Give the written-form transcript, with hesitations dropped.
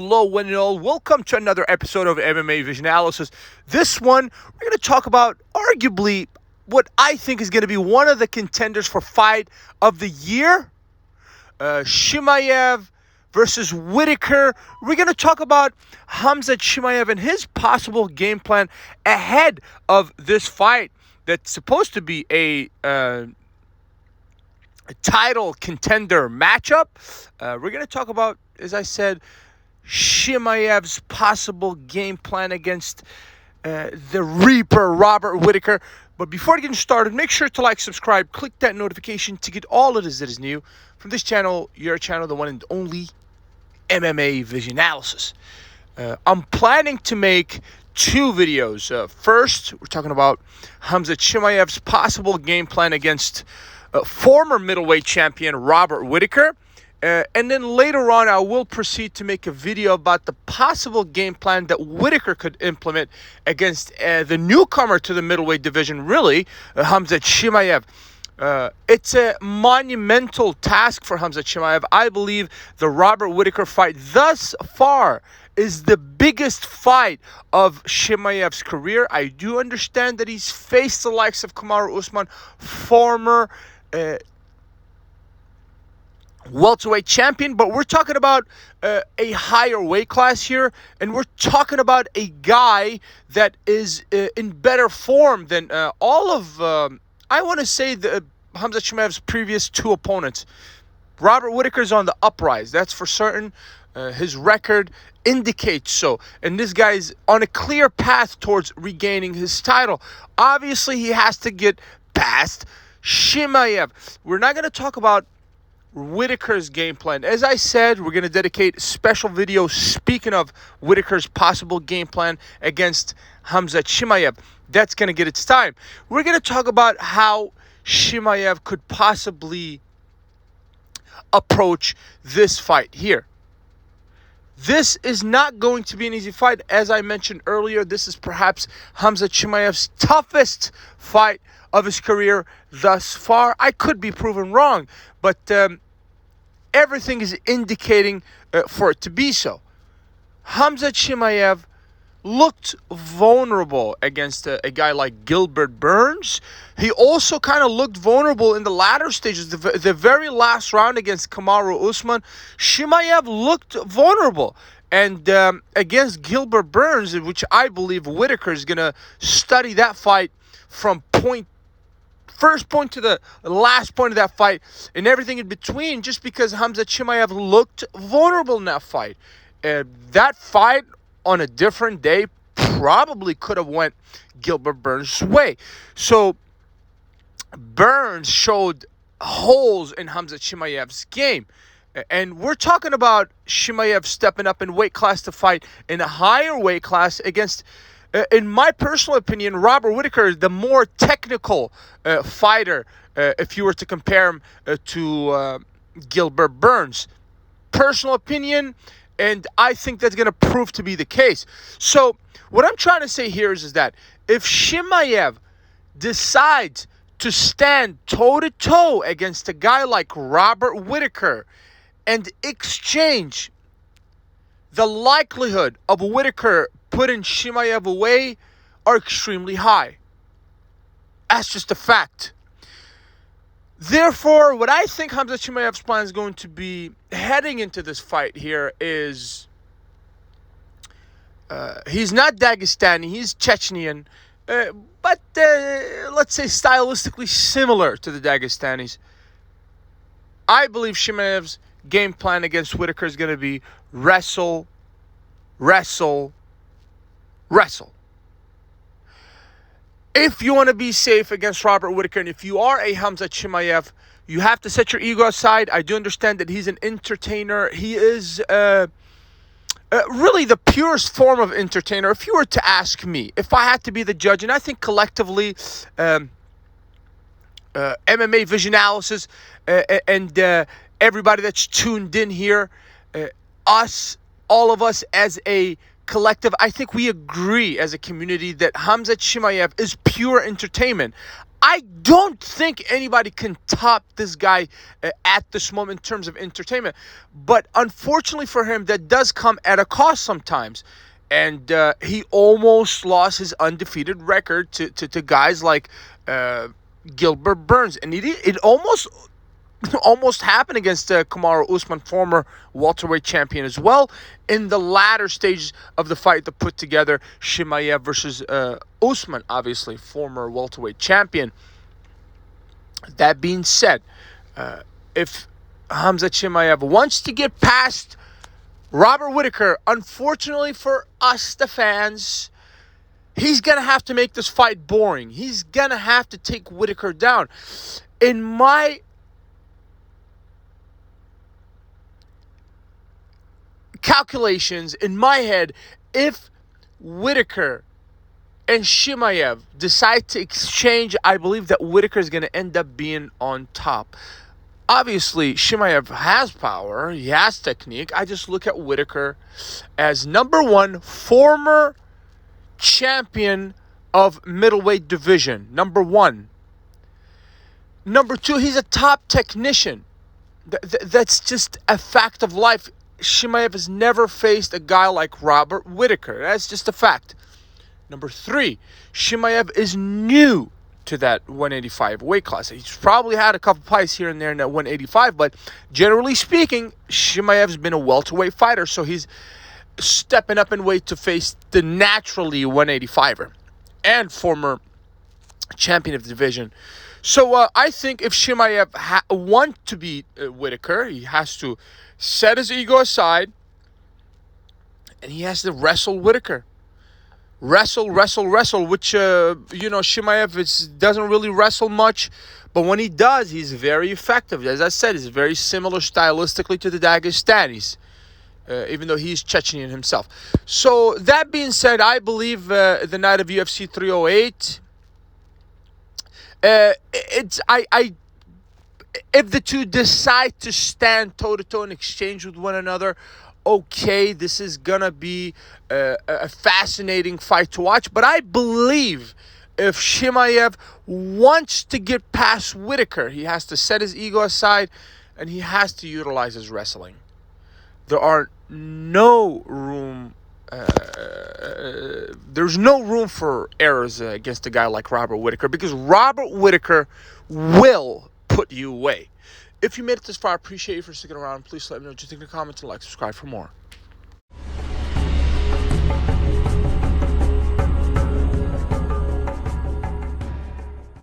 Hello, one and all. Welcome to another episode of MMA Vision Analysis. This one, we're going to talk about arguably what I think is going to be one of the contenders for fight of the year. Chimaev versus Whittaker. We're going to talk about Khamzat Chimaev and his possible game plan ahead of this fight that's supposed to be a title contender matchup. We're going to talk about, as I said, Chimaev's possible game plan against the Reaper, Robert Whittaker. But before getting started, make sure to like, subscribe, click that notification to get all it is that is new from this channel, your channel, the one and only MMA Vision Analysis. I'm planning to make two videos. First, we're talking about Khamzat Chimaev's possible game plan against former middleweight champion Robert Whittaker. And then later on, I will proceed to make a video about the possible game plan that Whittaker could implement against the newcomer to the middleweight division, really, Khamzat Chimaev. It's a monumental task for Khamzat Chimaev. I believe the Robert Whittaker fight thus far is the biggest fight of Chimaev's career. I do understand that he's faced the likes of Kamaru Usman, former welterweight champion, but we're talking about a higher weight class here, and we're talking about a guy that is in better form than all of, I want to say, the Khamzat Chimaev's previous two opponents. Robert Whittaker's on the uprise, that's for certain. His record indicates so, and this guy's on a clear path towards regaining his title. Obviously, he has to get past Chimaev. We're not going to talk about Whittaker's game plan. As I said, we're going to dedicate a special video speaking of Whittaker's possible game plan against Khamzat Chimaev. That's going to get its time. We're going to talk about how Chimaev could possibly approach this fight here. This is not going to be an easy fight. As I mentioned earlier, this is perhaps Khamzat Chimaev's toughest fight of his career thus far. I could be proven wrong, but everything is indicating for it to be so. Khamzat Chimaev looked vulnerable against a guy like Gilbert Burns. He also kind of looked vulnerable in the latter stages, the very last round against Kamaru Usman. Chimaev looked vulnerable. And against Gilbert Burns, which I believe Whittaker is going to study that fight from first point to the last point of that fight and everything in between, just because Khamzat Chimaev looked vulnerable in that fight. That fight on a different day probably could have went Gilbert Burns' way. So Burns showed holes in Khamzat Chimaev's game. And we're talking about Chimaev stepping up in weight class to fight in a higher weight class against, in my personal opinion, Robert Whittaker, the more technical fighter, if you were to compare him to Gilbert Burns. Personal opinion, and I think that's going to prove to be the case. So what I'm trying to say here is that if Chimaev decides to stand toe-to-toe against a guy like Robert Whittaker and exchange, the likelihood of Whittaker putting Chimaev away are extremely high. That's just a fact. Therefore, what I think Khamzat Chimaev's plan is going to be heading into this fight here is he's not Dagestani, he's Chechnyan, but let's say stylistically similar to the Dagestanis. I believe Chimaev's game plan against Whittaker is going to be wrestle, wrestle, wrestle. If you want to be safe against Robert Whittaker, and if you are a Khamzat Chimaev, you have to set your ego aside. I do understand that he's an entertainer. He is really the purest form of entertainer. If you were to ask me, if I had to be the judge, and I think collectively MMA Vision Analysis and everybody that's tuned in here, all of us as a collective, I think we agree as a community that Khamzat Chimaev is pure entertainment. I don't think anybody can top this guy at this moment in terms of entertainment. But unfortunately for him, that does come at a cost sometimes. And he almost lost his undefeated record to guys like Gilbert Burns. And it almost happened against Kamaru Usman, former welterweight champion as well, in the latter stages of the fight that put together Chimaev versus Usman, obviously former welterweight champion. That being said, if Khamzat Chimaev wants to get past Robert Whittaker, unfortunately for us, the fans, he's going to have to make this fight boring. He's going to have to take Whittaker down. In my calculations, in my head, if Whittaker and Chimaev decide to exchange, I believe that Whittaker is going to end up being on top. Obviously, Chimaev has power. He has technique. I just look at Whittaker as number one, former champion of middleweight division. Number one. Number two, he's a top technician. That's just a fact of life. Chimaev has never faced a guy like Robert Whittaker. That's just a fact. Number three, Chimaev is new to that 185 weight class. He's probably had a couple fights here and there in that 185, but generally speaking, Chimaev's been a welterweight fighter, so he's stepping up in weight to face the naturally 185er and former champion of the division. So I think if Chimaev wants to beat Whittaker, he has to set his ego aside and he has to wrestle Whittaker. Wrestle, which, Chimaev doesn't really wrestle much. But when he does, he's very effective. As I said, he's very similar stylistically to the Dagestanis, even though he's Chechenian himself. So that being said, I believe the night of UFC 308, if the two decide to stand toe-to-toe in exchange with one another, okay, this is going to be a fascinating fight to watch. But I believe if Chimaev wants to get past Whittaker, he has to set his ego aside and he has to utilize his wrestling. There's no room for errors against a guy like Robert Whittaker, because Robert Whittaker will put you away. If you made it this far, I appreciate you for sticking around. Please let me know what you think in the comments and subscribe for more.